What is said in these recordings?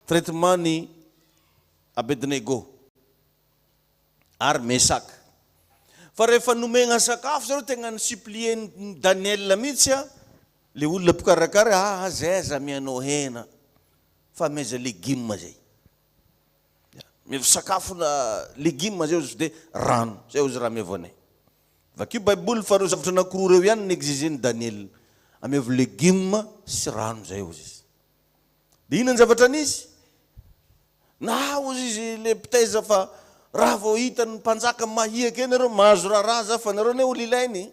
traitement-ny Abednego ary Mesaka. Fa rehefa nomegna sakafo zareo tegna ny supplier Daniel mihitsy le olona mpikarakara zay za mianao hena fa meza légume zay. Meva sakafo na légume zay ozy de rano zay ozy raha mevonay. Vakio Bible fa reo zavatra anankiroa reo ihany n'exigeny Daniel. Amevo légume sy rano zay ozy. De inona ny zavatra nisy? Na ozy izy le pitaiza fa raha vao hitany mpanjaka mahiaka eny reo mahazo raha za fa nareo ne olo ilainy.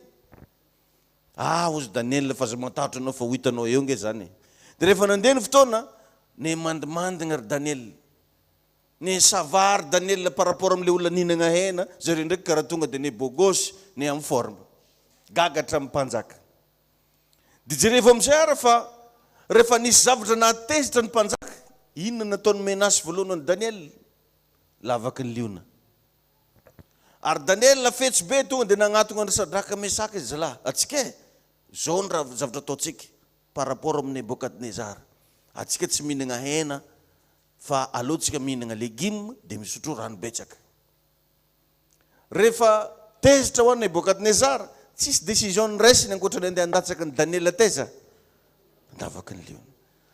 Ozy Daniel fa za matahatra anao fa ho hitanao eo nge zany. De rehefa nandeha ny fotoana ne mandimandigna ry Daniel. Ne savary Daniel par rapport am'le olona ninagna hena, zareo ndraiky karaha tonga de ne bogosy ne amin'ny forme. Gagatra amin'ny mpanjaka. De jereva am'izay ara fa rehefa nisy zavatra natezitra ny mpanjaka, inona nataony menace voalohany Daniel? Lavaky ny liona. Ary Daniel la fetsy be tonga de nagnatona ny Sadraka Mesaka izy zala. Atsika zao ny zavatra ataotsika par rapport amin'ny Nebukadnezar. Atsika tsy mihinagna hena fa alotsika mihinagna légume de misotro rano betsaka. Rehefa tezitra ho an'ny Nebukadnezar, tsisy décision niraisiny ankoatra ny andatsaka ny Daniel teza. Lavaky ny liona.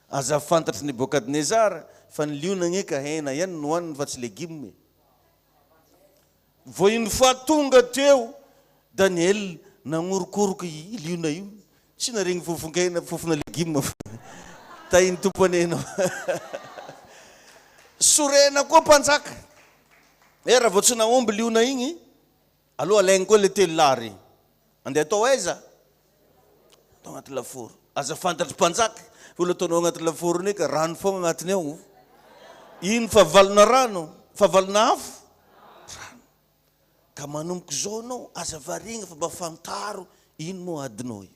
Aza fantatry Nebukadnezar fa ny liona ngeka hena ihany no hoaniny fa tsy légume. Vao iny fa tonga teo Daniel nangorokoroka i liona io. Tsy naregny fofona légume. Tainy tompony enao. Sorena koa mpanjaka. Raha vao tsy naomby liona igny, aloha alaigny koa le telo lary. Andeha atao aiza? Atao agnaty laforo. Aza fantatry mpanjaka. Olo ataonao agnaty laforo neka rano fogna agnatiny ao. Ino fa valona rano? Fa valona afo? Rano. Ka manomboka zao anao, aza varigna fa mba fantaro ino moa adinao io.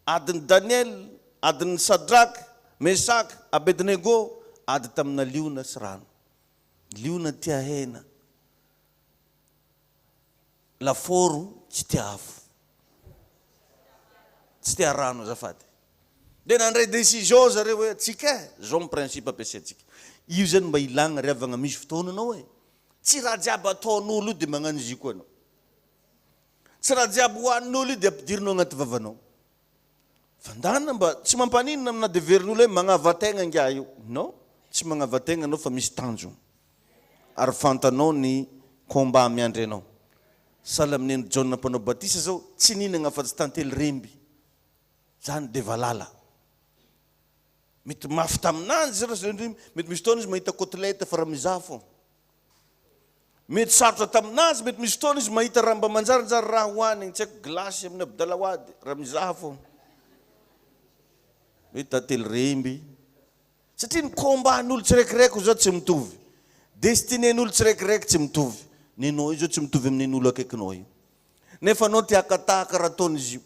Adiny Daniel, adiny Sadraka, Mesaka, Abednego, ady tamina liona sy rano. Liona tia hena. Laforo tsy tia afo. Tsy tia rano azafady. De nandray décision zareo hoe tsika zao principe ampiasaitsika. Io zany mba ilagna riavagna misy fotoana anao hoe tsy raha jiaby ataon'olo io de magnano izy koa anao. Tsy raha jiaby hoanin'olo io de ampidirinao agnaty vavanao. Fandana mba tsy mampaninona amina deverin'olo hoe magnavategna ngia io. Non, tsy magnavategna anao fa misy tanjona. Ary fantanao ny combat miandry anao. Sala amin'ny John mpanao batisa zao tsy ninagna fa tsy tantely remby. Zany de valala. Mety mafy taminanzy mety misy fotoana izy mahita côtelette fa raha mizaha fô. Mety sarotra taminanzy mety misy fotoana izy mahita raha mba manjarinjary raha hoanigny tsy haiko glasy amin'ny Abdalawady raha mizaha fô. Mety tantely remby. Satria ny combat-n'olo tsiraikiraiky zao tsy mitovy. Destiné-n'olo tsiraikiraiky tsy mitovy. Nenao io zao tsy mitovy amin'ny n'olo akaikinao io. Nefa anao te akatahaka raha ataon'izy io.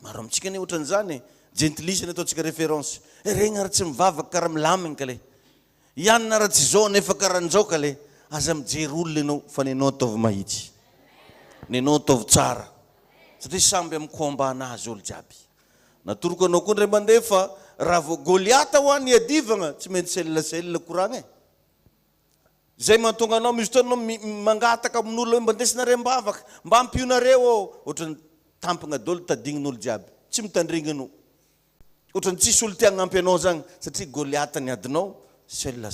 Maro amintsika ne ohatran'izany gentlisy ataontsika référence. Regny ara tsy mivavaka karaha milaminy ka le. Ianona ara tsy zao nefa karaha an'izao ka le. Aza mijery olona ianao fa nenao ataovy mahitsy. Nenao ataovy tsara. Satria samby amin'ny combat anazy olo jiaby. Natoroko anao koa ndray mandeha fa raha vao Goliata ho any adivagna tsy maintsy selila koragna e. Zay mahatonga anao misy fotoana anao mangataka amin'olo hoe mba ndesinareo mbavaka, mba ampionareo ohatrany tampagna dolo tadingin'olo jiaby. Tsy mitandringanao. Ohatrany tsisy olo tia hagnampy anao zany satria Goliata niadinao selila.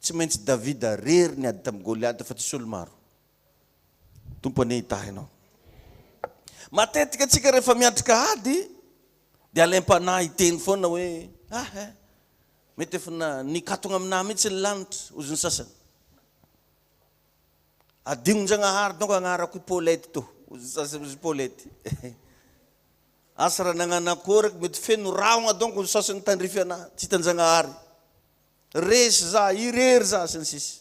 Tsy maintsy Davida rery niady tamin'ny Goliata fa tsisy olo maro. Tompony hitahy anao. Matetika tsika rehefa miatrika ady de alaim-panahy iteny foana hoe mety efa nikatona aminahy mihitsy ny lanitra ozy ny sasany. Adignon-Janahary donko agnarako Paulette to. Ozy ny sasany ozy Paulette. Asa raha nagnano akoraky mety feno raogna donko ozy sasany tandrify anahy. Tsy hitan-Janahary. Resy za, irery za sy ny sisy.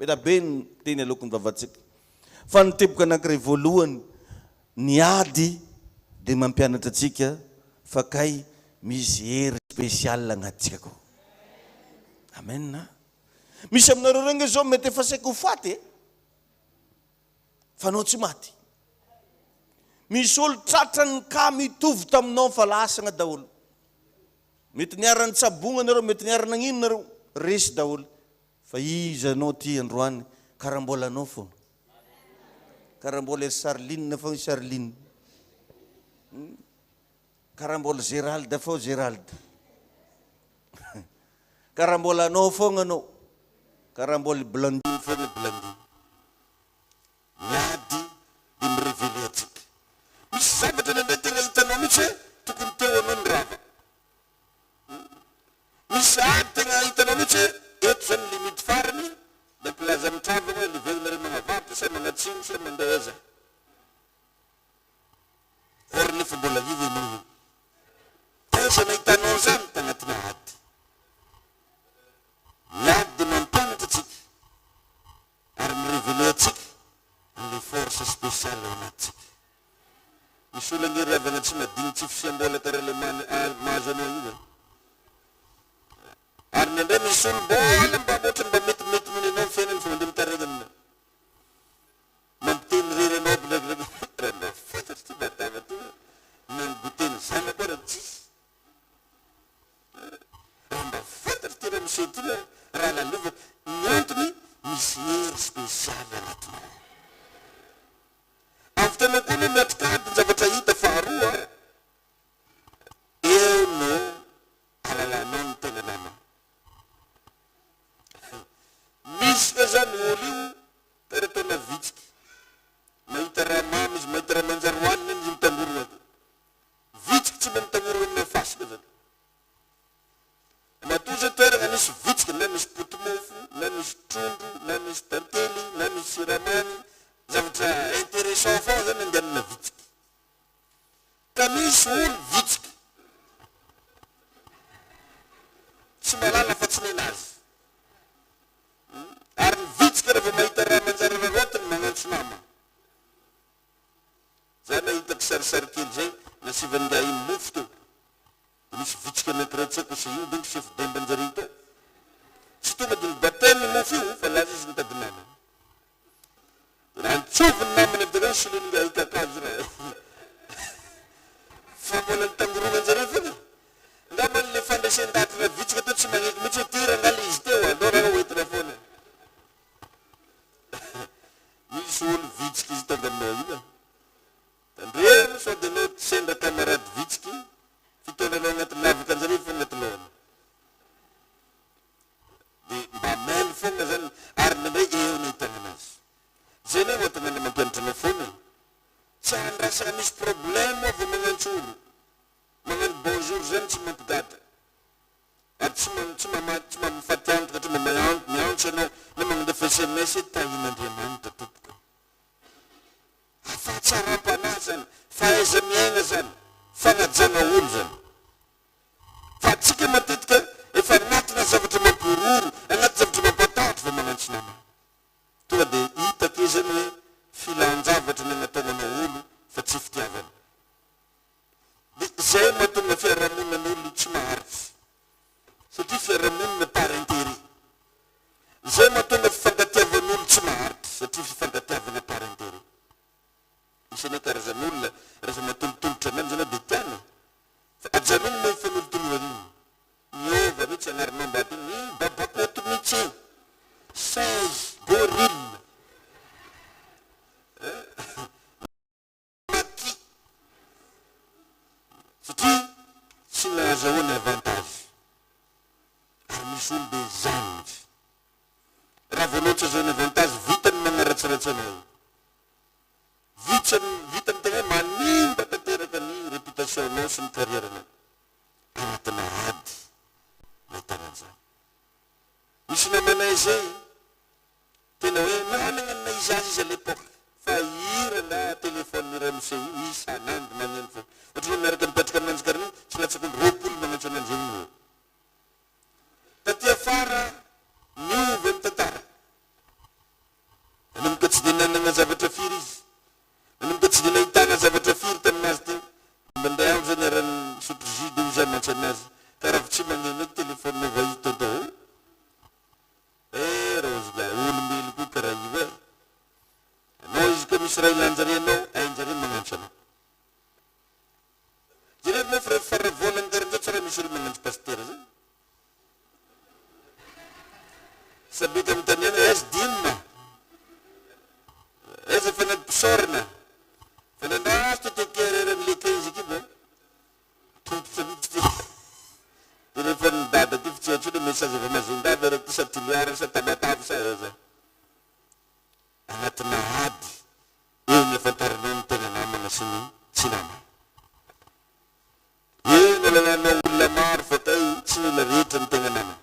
Mety be ny teny aloko ny vavatsika. Fa niteboka anankiray voalohany niady de mampianatra atsika fa kay misy hery spécial agnatsika ko. Amen na. Misy aminareo regny zao mety efa saiko ho faty fa anao tsy maty. Misy olo tratrany ka mitovy taminao fa lasagna daholo. mety niarany tsabonga nareo, mety niarana ino nareo, resy daholo. Fa izy anao ty androany, karambola anao foana. Karambola ery Sarline foana Sarline. Karambola Gérald foana Gérald. Karambola anao foana anao. Karambola Blandine foana Blandine. Miady di mirévélé atsika. Misy zavatra nandeha tena hitanao mihitsy hoe tokony teo anao ny rava. Misy ady tena hitanao mihitsy hoe eto zany limite farany, da mpilaza mitrava hoe livelona ry magnavatra sa magnatsimo sa mandeha aiza. Or nefa mbola viva anao. Tesa nahitanao zany tagnatina ady. Miady dia mampianatra atsika ary mirévélé atsika an'ilay force spéciale ao anatsika. Misy olona ny ravana tsy madiny tsy fisiam-bola tarale mahazo anao io. Ary nandray misy olo mbola mba ohatra mba metimety mony anao fiainany fa mandeha mitaregnana. Mampiteny rery anao bilabilaby. Raha fantatry ty batava ty nangoteny zanako raha tsisy. Raha mba fantatry ty raha misy ty raha lalova. Ny antony misy hery spéciale anatinao. Amin'ny fotoana koa no miatrikady ny zavatra hita faharoa. Eo no alalanao ny tena nama. Misy ka zany olo io tena taona vitsika. Mahita raha mamy izy, mahita raha manjary hoanina izy mitangorona. Vitsika tsy mba mitangorona amin'ny fasika zany. Matoza toerana nisy vitsika, na misy potomofo, na misy trondro, na misy tantely, na misy siramamy. Zavatra intéressant foana zany andehanana vitsika. Ka misy olo vitsika tsy malala fa tsy nenazy. Ary ny vitsika rehefa mahita raha manjary rarotiny magnantso nama. Zany nahitako sarisary kely zay nasivandray mofo teo. Misy vitsika anankiray tsy haiko se io dia chef dembanjary ito. Tsy tonga dia nibatemy mofo io fa laza izy mitady nama. Rantsoviny namany avy dia solony nga hitakazo raha. Fa mbola nitangorona anjareo foana. Ngamba le fandraisan-daty raha vitsika teo tsy magnety mihitsy hoe ty rangaly izy teo andao raha hoentina foana. Misy olo vitsika izy tonga aminao io. Tandremo sao dia anao sendra camarade vitsika fitaonanao agnaty lavaka anjareo foana agnaty lohany. Dia mba maily foana zany ary nandray eo no hitana azy. Zay anao mahatonga ny mampianatra anao foana. Tsy andrasana misy problème avy magnantso olo. Magnano bonjour zany tsy mampidata. Ary tsy mamifaty antoko hatry mba miantso anao na magnandefa SMS tahin'Andriamanitra tompoko. Afahatsara-panahy zany, fahaiza miaina zany, fagnajana olo zany. Fa atsika matetika efa anatina zavatra mampiroro, anaty zavatra mampatahotra fa magnantso nama. Tonga dia hitako izy zany hoe filan-javatra ny nataonana olo fa tsy fitiavana. Dia zay mahatonga fiarahamonan'olo tsy maharitra. Satria fiarahamonina par intérêt. Zay mahatonga fifangatiavan'olo tsy maharitra satria fifangatiavana par intérêt. Isany karazan'olona rehefa mahatolotolotra ananjy anao dia tiana. Fa ajanony moa ifanolotoloana iny. Miova mihitsy anaranao mbaty iny, babakoto mihitsy io. 16 gorille. Maki. Satria tsy nahazahoany avantage. Ary misy olo dia zanitra. Raha voaloatra azahoany avantage, vitany magnaratsaratsy anao. Vitany tegna manimba tanteraka ny réputation-nao sy ny carrière-nao. Anatina ady nahitana an'izany. Misy namanay zay tena hoe nanana izazy izy à l'époque. Fa hira na téléphone ramose io isan'andro magnano fa. Ohatra hoe miaraka mipetraka aminanjy karana tsy latsaka roapolo magnantso ananjy io. Taty afara miovy amin'ny tantara. Nanomboka tsy dia nanana zavatra firy izy. Nanomboka tsy dia nahitana zavatra firy taminazy teo. Manday andro zany arany sotro jus dia zany mantsy anazy. Karaha tsy magneno téléphone vahito dao. sabita mitaniana ez dinna ez fanad psorna fanadasta tekerera mlekezi kiba tup sabita ele fan dada tifti tudo mensagem vai mais dada era tu satiliar essa tabata sa anatna had ele fatarnan tenana manasini sinama ele na lamar fatai sila ritan tenana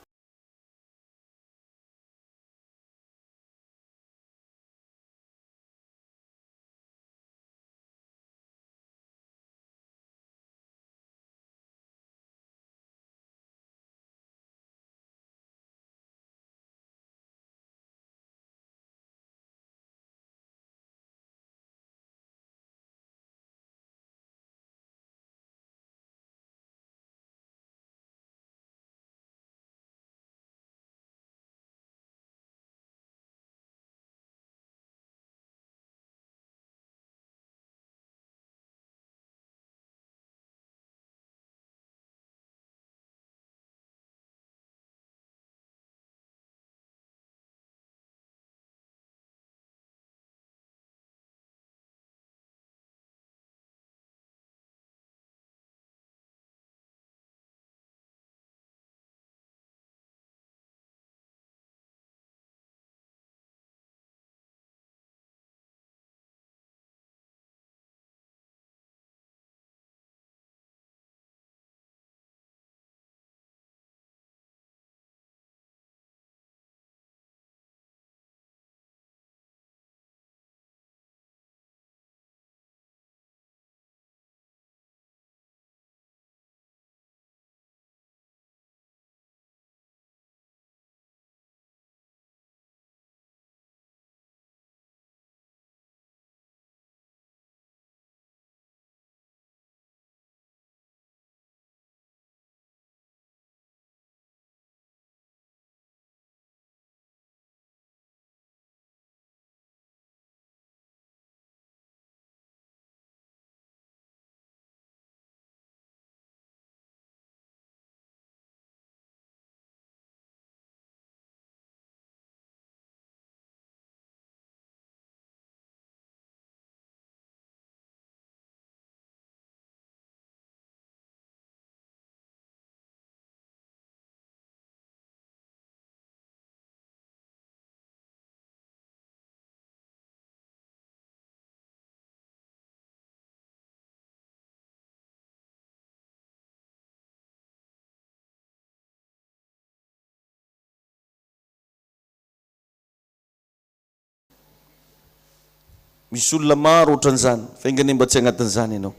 misy olona maro ohatran'izany fa ingany mba tsy agnatin'izany ianao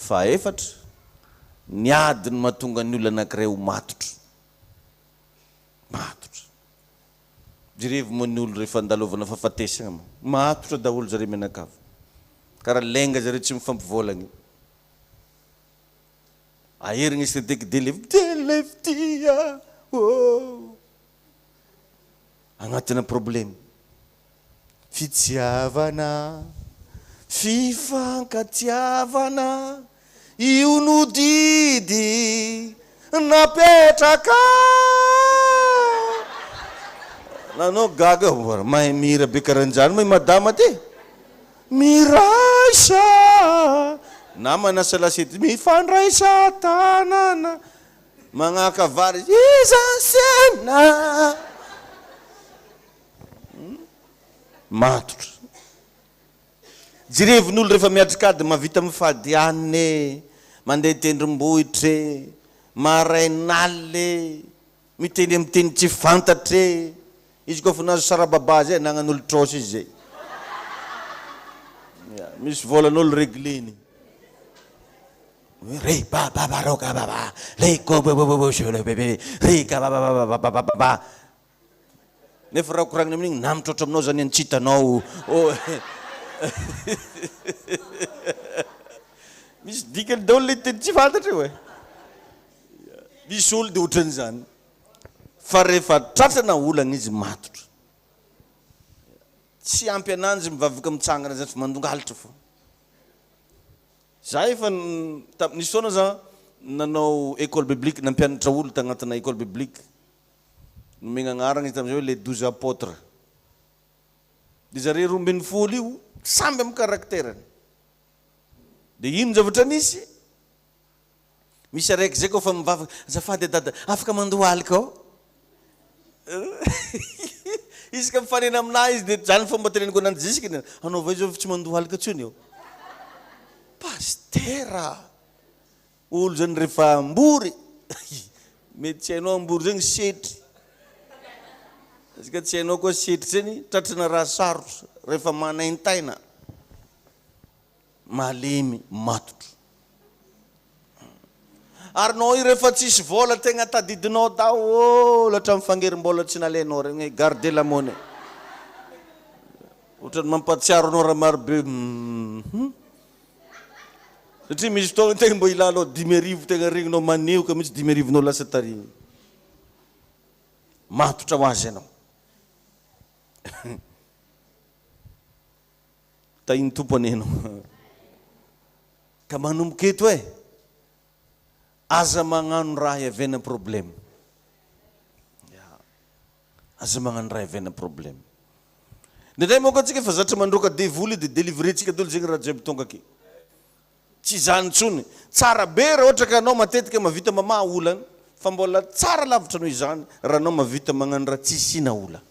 fa efatra ny adiny mahatonga ny olona anankiray ho matotra jerevo moa ny olo rehefa andalovana fahafatesana mo matotra daholo zare menakava karaha lenga zare tsy mifampivolagny aherigna izy teteky delevtia agnatina problème fitiavana fifankatiavana io no didy napetraka nanao gaga mahay mira be karanjany mahay madama ty miraisa namana salasety mifandraisa tanana magnaka vary izansena matotra jerevin'olo rehefa miatrikady mavita mifadiane mandeha tendrombohitre marainalle miteny amiteny tsy fantatre izy koa fa nazo sarababa zay nagnan'olo trosy izy zay misy volan'olo regleny re babaroka baba reka baba nefa raha koragniny amin'igny namitrôtra aminao zany antsitanao misy dikany daholo le teny tsy fantatra io misy olo dia ohatran'izany fa rehefa tratrana olana izy matotra tsy ampy ananjy mivavaka mitsangana zany fa mandongalitra fo za efa nisy foana za nanao école biblique nampianatra olo tagnatina école biblique nomena agnarana izy tam'izay hoe les 12 apôtres. Dia zareo 12 io samby amin'ny karakterany. Dia ino zavatra nisy? Misy araiky zay koa fa mivavaka, azafady dada, afaka mandohalika ao. Izy ka mifanena aminahy izy dia zany fomba teneniko ananjy zisika, anao va izy tsy mandohalika tsony eo. Pastera, olo zany rehefa ambory, mety tsy hainao ambory zany setry. Izy ka tsy hainao koa setry zany, tratrana raha sarotra, rehefa manaintaina, malemy, matotro. Ary nao i rehefa tsisy vola tegna tadidinao daholo hatramin'ny fangerim-bola tsy nalainao regny hoe garder la monnaie. Ohatrany mampatsiaro anao raha marobe. Satria misy fotoana tegna mbo ilanao 10,000 tegna regninao maneho ka mitsy 10,000 lasa tariny. Matotra ho azy ianao. Tahiny tompony ianao. Ka manomboka eto hoe aza magnano raha iavena problème. Aza magnano raha iavena problème. Nindray moa ka antsika fa zatra mandroaka devoly dia délivrer-tsika daholo zegny raha jiaby tonga aky. Tsy zany tsony. Tsara be raha ohatra ka anao matetika mavita mamaha olana, fa mbola tsara lavitra noho izany raha anao mavita magnano raha tsy sina ola.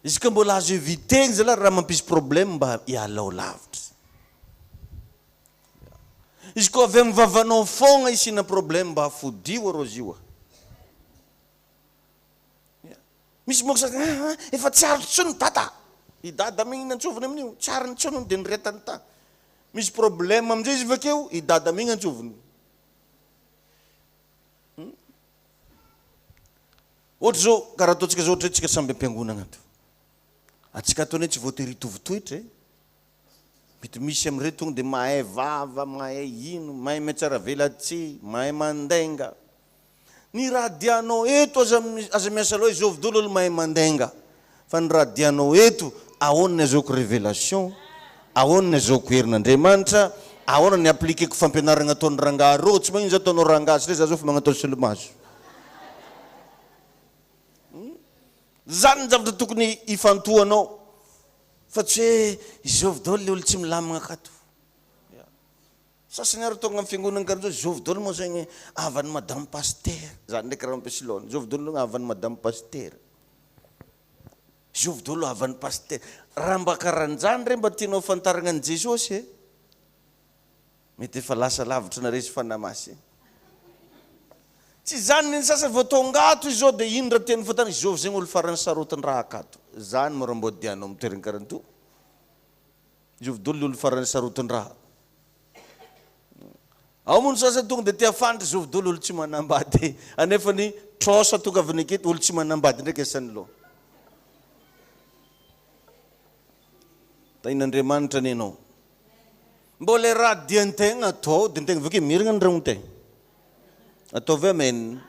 Izy ka mbola azo eviteny zala raha mampisy problème mba hialao lavitra. Izy koa avy amin'ny vavanao fogna isina problème mba hafodio arô zio. Misy moa sa efa tsara tsony tata. I dada migny nantsoviny amin'io, tsara ntsony dia niretany ta. Misy problème amin'izay izy vakeo, i dada migny nantsoviny. Ohatra zao, karaha ataontsika zao ohatra tsika samby ampiangonana ato. Atsika ataony tsy voatery tovitoetra. Mety misy amin'ireo tonga dia mahay vava, mahay ino, mahay metsara velatsy, mahay mandenga. Ny raha dianao eto aza miasa loha izao vidolo olo mahay mandenga. Fa ny raha dianao eto, ahoana ny azaoko révélation, ahoana ny azaoko herin'Andriamanitra, ahoana ny appliqueko fampianarana ataon'ny rangahy rô, tsy magnino zao ataonao rangahy, tsy zao fa magnatao solomaso. Zany ny zavatra tokony ifantohanao. Fa tsy hoe izao vidolo le olo tsy milamina akato. Sasany ary tonga amin'ny fiangonana karan'izao, izao vidolo moa zegny avan'ny madame pasteur. Zany ndraiky raha mampiasiloana. Izao vidolo avan'ny madame pasteur. Izao vidolo avan'ny pasteur. Raha mba karan'izany re mba tianao fantarana an'i Jesosy, mety efa lasa lavitra na resy fanamasy. Tsy zany ny sasany vao tongato izao dia ino raha tian'ny fantana, izao zegny olo farany sarotiny raha akato. Zany mora mbo dianao mitoerana karan'ito. Izao vidolo olo farany sarotiny raha. Ao moa ny sasany tonga dia tia fantatra izao vidolo olo tsy manambady. Anefa ny trosa tonga avy aketo olo tsy manambady ndraiky asany loha. Tain'Andriamanitra ny ianao. Mbola raha dian-tegna atao, dia tegna avy mirana ny raha-tegna. Ataovy amen.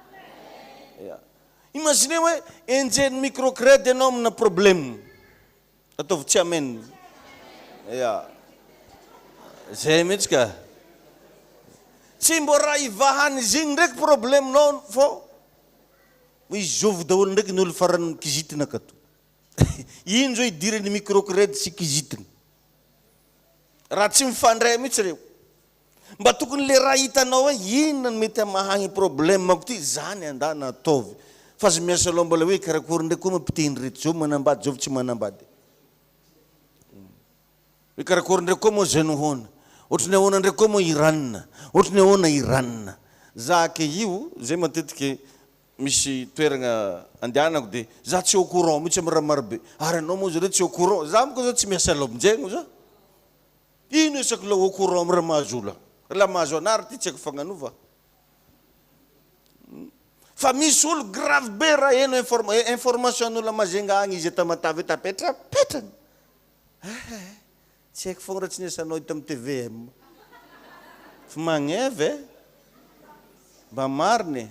Imagine hoe enjehny microcrédit ianao amina problème. Ataovy tsy amen. Zay mihitsy ka. Tsy mbo raha ivahany zigny ndraiky problème-nao fô izovy daholo ndraiky ny olo farany kizitina akato. Ino zao idirany microcrédit sy kizitina. Raha tsy mifandray mihitsy reo. Mba tokony le raha hitanao hoe inona no mety amahagny problème mako ty, zany andana ataovy. Fa azy miasa loha mbola hoe karakory ndraiky koa mampiteny reto, zao manambady, zao tsy manambady. Hoe karakory ndraiky koa moa zay nohona. Ohatrany ahoana ndraiky koa moa iranina. Ohatrany ahoana iranina. Zake io, zay matetika misy toerana andehanako dia za tsy au courant mihitsy amin'ny raha marobe. Ary anao moa zareo tsy au courant. Za moa zao tsy miasa loha aminjegny zao. Ino isako loha au courant amin'ny raha mahazo ola. Raha mahazo anary ty tsy haiko fagnanova. Fa misy olo grave be raha eno information an'olona mazenga agny izy tamatavy tapetrapetrany. Tsy haiko fogna raha tsy niasanao hita amin'ny TVM. Fa magnevy mba mariny.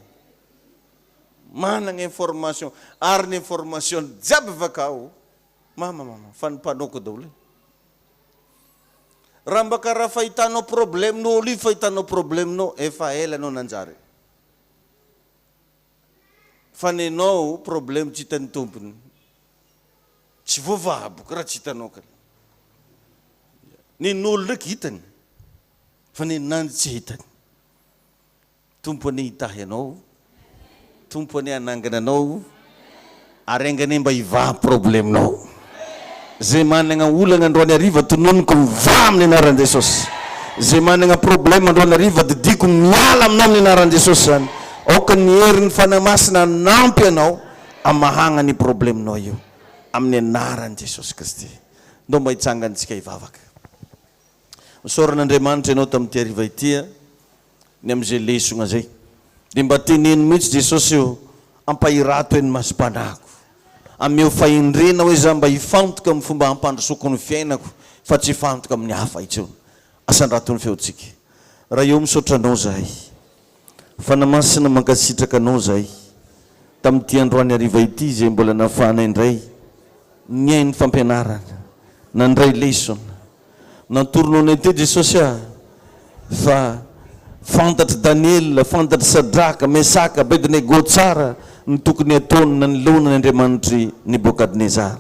Manana information, ary ny information jiaby vakao. Mama, fanimpanoko daholo. Raha mba karaha fahitanao problème-nao olo io fahitanao problème-nao, efa ela anao nanjary. fa nenao problème tsy hitan'ny tompony tsy voavahabo raha tsy hitanao kale nen'olo ndraiky hitany fa nenanjy tsy hitany tompony hitahy anao tompony anangana anao arengany mba hivaha probleminao zay manana olana androany ariva tononiko mivaha amin'ny anaran'i Jesosy zay manana problème androany ariva didiko miala aminao amin'ny anaran'i Jesosy zany aoka ny herin'ny fanamasina nampy anao amahagna ny probleminao io amin'ny anaran'i Jesosy Kristy ndo mba hitsangantsika hivavaka misoran'Andriamanitra ianao tamin'ity ariva ity ny am'izay lesona zay dia mba teneno mihitsy Jesosy io ampahirato eny masom-panako ameo fahendrena hoe za mba hifantoka amin'ny fomba hampandrosoko ny fiainako fa tsy hifantoka amin'ny hafa itsony asandraton'ny feontsika raha eo misotranao zahay fanamasina mankasitraka anao zahay tamin'ity androany ariva ity zay mbola nafana indray niainy fampianarana nandray lesona nantoronao ny ty Jesosy fa fantatry Daniel fantatry Sadraka Mesaka Abednego tsara ny tokony ataony na ny lona n'Andriamanitry Nebukadnezara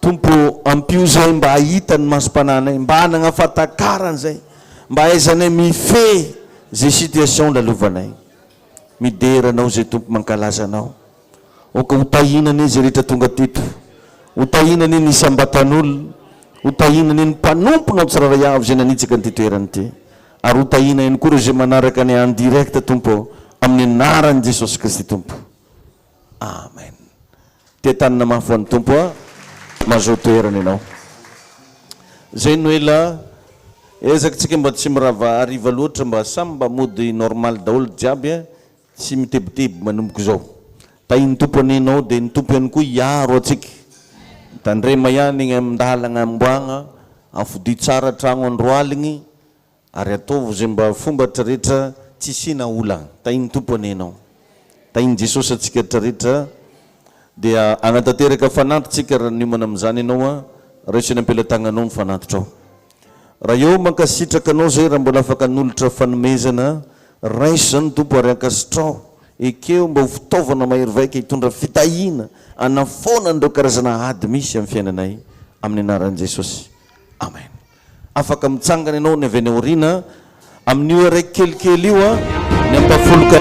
tompo ampio zay mba ahita ny masom-pananay mba hanagnafatarany zay mba aizanay mife zay situation lalovanay mideranao zay tompo mankalaza anao oka hotahinany zay rehetra tonga tito hotahinany ny sambatan'olo hotahinany ny mpanomponao tsiraray avy zay nanitsaka ny titoerany ty ary hotahina iny koa zay manaraka ny en direct tompo amin'ny anaran'i Jesosy Kristy tompo amen te tanana mahafoan'ny tompo mazao toerana ianao zay noela ezaka tsika mba tsy mirava ariva loatra mba samy mba mody normal daholo jiaby tsy mitebiteby manomboka zao tahiny tompo aninao dia ny tompo ihany koa hiaro atsika tandrema ihany igny amindalagna amboagna afody tsara tragno androaligny ary ataovy zay mba fomba rehetra tsy sina olana tahiny tompo aninao tahiny Jesosy atsika rehetra dia anatanteraka fanatitsika raha niomana amin'izany ianao raisiny ampelatagnanao ny fanatitra ao raha eo mankasitraka anao zay raha mbola afaka nolotra fanomezana raiso zany tompo ary ankasitrao ekeo mba ho fitaovana mahery vaika hitondra fitahina anafona andreo karazana ady misy amin'ny fiainanay amin'ny anaran'i Jesosy amen afaka mitsangana ianao ny avy any aoriana amin'io araiky kelikely io ny ampafoloka